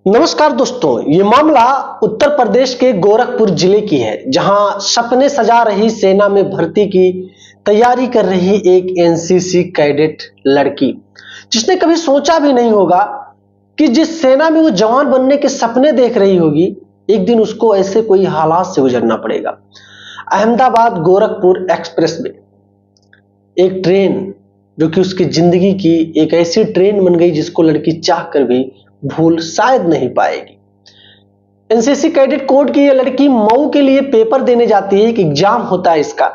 नमस्कार दोस्तों, ये मामला उत्तर प्रदेश के गोरखपुर जिले की है, जहां सपने सजा रही सेना में भर्ती की तैयारी कर रही एक एनसीसी कैडेट लड़की, जिसने कभी सोचा भी नहीं होगा कि जिस सेना में वो जवान बनने के सपने देख रही होगी, एक दिन उसको ऐसे कोई हालात से गुजरना पड़ेगा। अहमदाबाद गोरखपुर एक्सप्रेस में एक ट्रेन जो कि उसकी जिंदगी की एक ऐसी ट्रेन बन गई जिसको लड़की चाह कर भी भूल शायद नहीं पाएगी। एनसीसी कैडेट कोड की यह लड़की मऊ के लिए पेपर देने जाती है। एक एग्जाम होता है, इसका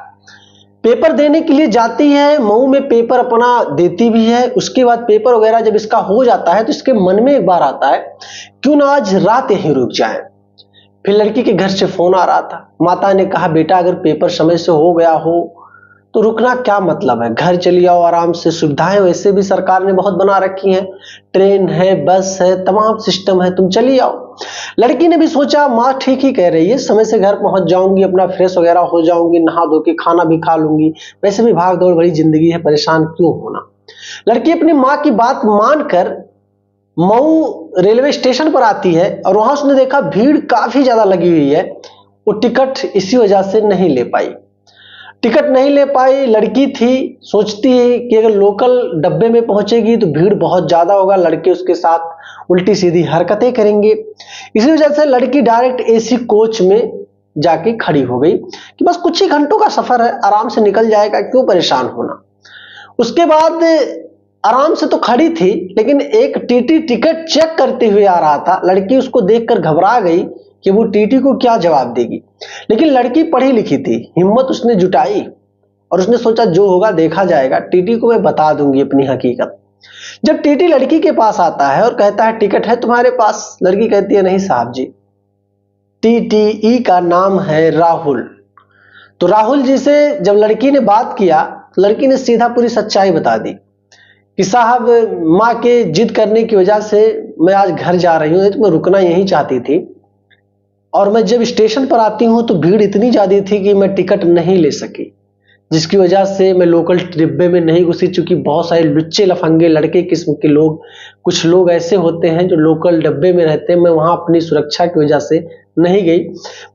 पेपर देने के लिए जाती है। मऊ में पेपर अपना देती भी है। उसके बाद पेपर वगैरह जब इसका हो जाता है तो इसके मन में एक बार आता है, क्यों ना आज रात यहीं रुक जाए। फिर लड़की के घर से फोन आ रहा था। माता ने कहा, बेटा अगर पेपर समय से हो गया हो तो रुकना क्या मतलब है, घर चली आओ आराम से। सुविधाएं वैसे भी सरकार ने बहुत बना रखी हैं, ट्रेन है, बस है, तमाम सिस्टम है, तुम चली आओ। लड़की ने भी सोचा माँ ठीक ही कह रही है, समय से घर पहुंच जाऊंगी, अपना फ्रेश वगैरह हो जाऊंगी, नहा धो के खाना भी खा लूंगी, वैसे भी भाग दौड़ भरी जिंदगी है, परेशान क्यों होना। लड़की अपनी माँ की बात मानकर मऊ रेलवे स्टेशन पर आती है और वहां उसने देखा भीड़ काफी ज्यादा लगी हुई है। वो टिकट इसी वजह से नहीं ले पाई। लड़की थी, सोचती है कि अगर लोकल डब्बे में पहुंचेगी तो भीड़ बहुत ज्यादा होगा, लड़के उसके साथ उल्टी सीधी हरकतें करेंगे। इसी वजह से लड़की डायरेक्ट एसी कोच में जाके खड़ी हो गई कि बस कुछ ही घंटों का सफर है, आराम से निकल जाएगा, क्यों परेशान होना। उसके बाद आराम से तो खड़ी थी, लेकिन एक टीटी टिकट चेक करते हुए आ रहा था। लड़की उसको देखकर घबरा गई कि वो टीटी को क्या जवाब देगी, लेकिन लड़की पढ़ी लिखी थी, हिम्मत उसने जुटाई और उसने सोचा जो होगा देखा जाएगा, टीटी को मैं बता दूंगी अपनी हकीकत। जब टीटी लड़की के पास आता है और कहता है टिकट है तुम्हारे पास, लड़की कहती है नहीं साहब जी, टीटीई का नाम है राहुल। तो राहुल जी से जब लड़की ने बात किया, लड़की ने सीधा पूरी सच्चाई बता दी कि साहब माँ के जिद करने की वजह से मैं आज घर जा रही हूँ, तो मैं रुकना यहीं चाहती थी, और मैं जब स्टेशन पर आती हूँ तो भीड़ इतनी ज्यादा थी कि मैं टिकट नहीं ले सकी, जिसकी वजह से मैं लोकल डिब्बे में नहीं घुसी। चूंकि बहुत सारे लुच्चे लफंगे लड़के किस्म के लोग, कुछ लोग ऐसे होते हैं जो लोकल डब्बे में रहते हैं, मैं वहां अपनी सुरक्षा की वजह से नहीं गई।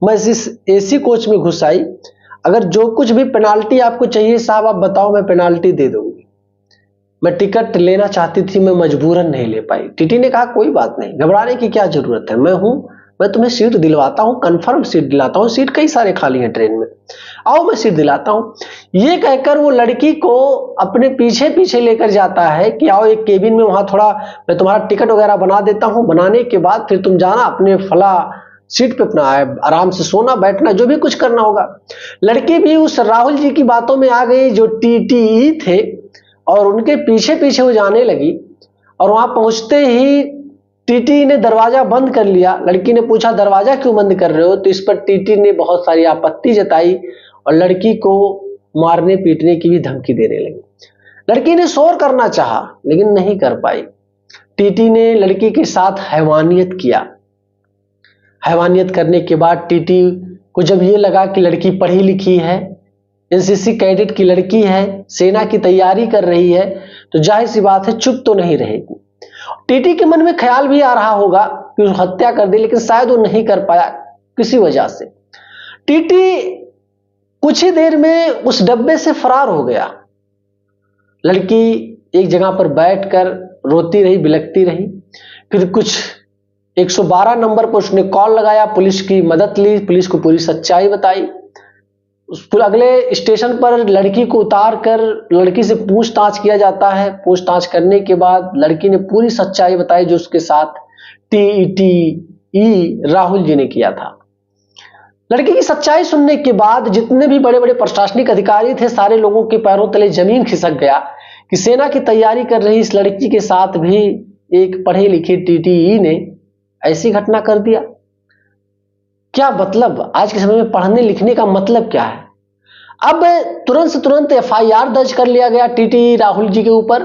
मैं इस एसी कोच में घुस आई। अगर जो कुछ भी पेनाल्टी आपको चाहिए साहब आप बताओ, मैं पेनाल्टी दे दूंगी। मैं टिकट लेना चाहती थी, मैं मजबूरन नहीं ले पाई। टीटी ने कहा कोई बात नहीं, घबराने की क्या जरूरत है, मैं हूं, मैं तुम्हें सीट दिलवाता हूं, कंफर्म सीट दिलाता हूं, सीट कई सारे खाली हैं ट्रेन में, आओ मैं सीट दिलाता हूं। ये कहकर वो लड़की को अपने पीछे पीछे लेकर जाता है कि आओ एक केबिन में, वहां थोड़ा मैं तुम्हारा टिकट वगैरह बना देता हूं, बनाने के बाद फिर तुम जाना अपने फला सीट पे, अपना आराम से सोना बैठना जो भी कुछ करना होगा। लड़की भी उस राहुल जी की बातों में आ गई जो टीटीई थे, और उनके पीछे पीछे वो जाने लगी। और वहां पहुंचते ही टीटी ने दरवाजा बंद कर लिया। लड़की ने पूछा दरवाजा क्यों बंद कर रहे हो, तो इस पर टीटी ने बहुत सारी आपत्ति जताई और लड़की को मारने पीटने की भी धमकी देने लगी। लड़की ने शोर करना चाहा लेकिन नहीं कर पाई। टीटी ने लड़की के साथ हैवानियत किया। हैवानियत करने के बाद टीटी को जब ये लगा कि लड़की पढ़ी लिखी है, एनसीसी कैडेट की लड़की है, सेना की तैयारी कर रही है, तो जाहिर सी बात है चुप तो नहीं रहेगी। टीटी के मन में ख्याल भी आ रहा होगा कि उसको हत्या कर दे, लेकिन शायद वो नहीं कर पाया किसी वजह से। टीटी कुछ ही देर में उस डब्बे से फरार हो गया। लड़की एक जगह पर बैठकर रोती रही, बिलखती रही। फिर कुछ 112 नंबर पर उसने कॉल लगाया, पुलिस की मदद ली, पुलिस को पूरी सच्चाई बताई। अगले स्टेशन पर लड़की को उतार कर लड़की से पूछताछ किया जाता है। पूछताछ करने के बाद लड़की ने पूरी सच्चाई बताई जो उसके साथ टीटीई राहुल जी ने किया था। लड़की की सच्चाई सुनने के बाद जितने भी बड़े बड़े प्रशासनिक अधिकारी थे, सारे लोगों के पैरों तले जमीन खिसक गया कि सेना की तैयारी कर रही इस लड़की के साथ भी एक पढ़े लिखे टीटीई ने ऐसी घटना कर दिया। क्या मतलब, आज के समय में पढ़ने लिखने का मतलब क्या है। अब तुरंत से तुरंत एफआईआर दर्ज कर लिया गया टीटी राहुल जी के ऊपर,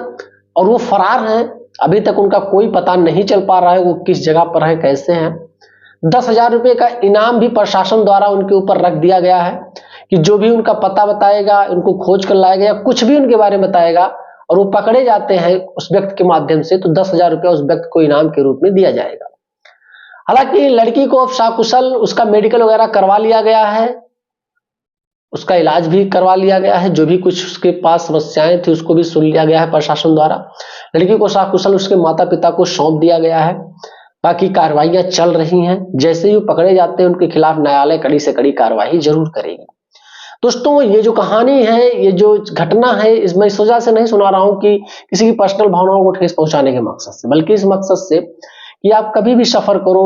और वो फरार हैं। अभी तक उनका कोई पता नहीं चल पा रहा है वो किस जगह पर है, कैसे हैं। 10,000 रुपए का इनाम भी प्रशासन द्वारा उनके ऊपर रख दिया गया है कि जो भी उनका पता बताएगा, उनको खोज कर लाएगा या कुछ भी उनके बारे में बताएगा और वो पकड़े जाते हैं उस व्यक्ति के माध्यम से, तो 10,000 रुपया उस व्यक्ति को इनाम के रूप में दिया जाएगा। हालांकि लड़की को अब साकुशल उसका मेडिकल वगैरह करवा लिया गया है, उसका इलाज भी करवा लिया गया है, जो भी कुछ उसके पास समस्याएं थी उसको भी सुन लिया गया है प्रशासन द्वारा। लड़की को साकुशल उसके माता पिता को सौंप दिया गया है। बाकी कार्रवाइयां चल रही हैं, जैसे ही वो पकड़े जाते हैं उनके खिलाफ न्यायालय कड़ी से कड़ी कार्रवाई जरूर करेगी। दोस्तों, ये जो कहानी है, ये जो घटना है, इसमें इस वजह से नहीं सुना रहा हूं कि किसी की पर्सनल भावनाओं को ठेस पहुंचाने के मकसद से, बल्कि इस मकसद से कि आप कभी भी सफर करो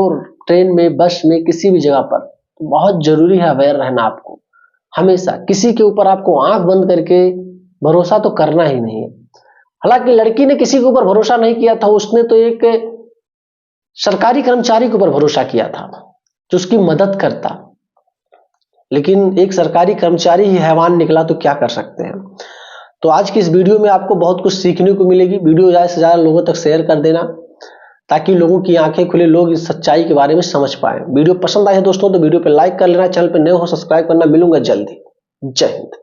ट्रेन में, बस में, किसी भी जगह पर, तो बहुत जरूरी है अवेयर रहना। आपको हमेशा किसी के ऊपर आपको आंख बंद करके भरोसा तो करना ही नहीं है। हालांकि लड़की ने किसी के ऊपर भरोसा नहीं किया था, उसने तो एक सरकारी कर्मचारी के ऊपर भरोसा किया था जो उसकी मदद करता, लेकिन एक सरकारी कर्मचारी ही हैवान निकला, तो क्या कर सकते हैं। तो आज की इस वीडियो में आपको बहुत कुछ सीखने को मिलेगी। वीडियो ज्यादा से ज्यादा लोगों तक शेयर कर देना ताकि लोगों की आंखें खुले, लोग इस सच्चाई के बारे में समझ पाए। वीडियो पसंद आए दोस्तों तो वीडियो पे लाइक कर लेना, चैनल पे नए हो सब्सक्राइब करना। मिलूंगा जल्दी। जय हिंद।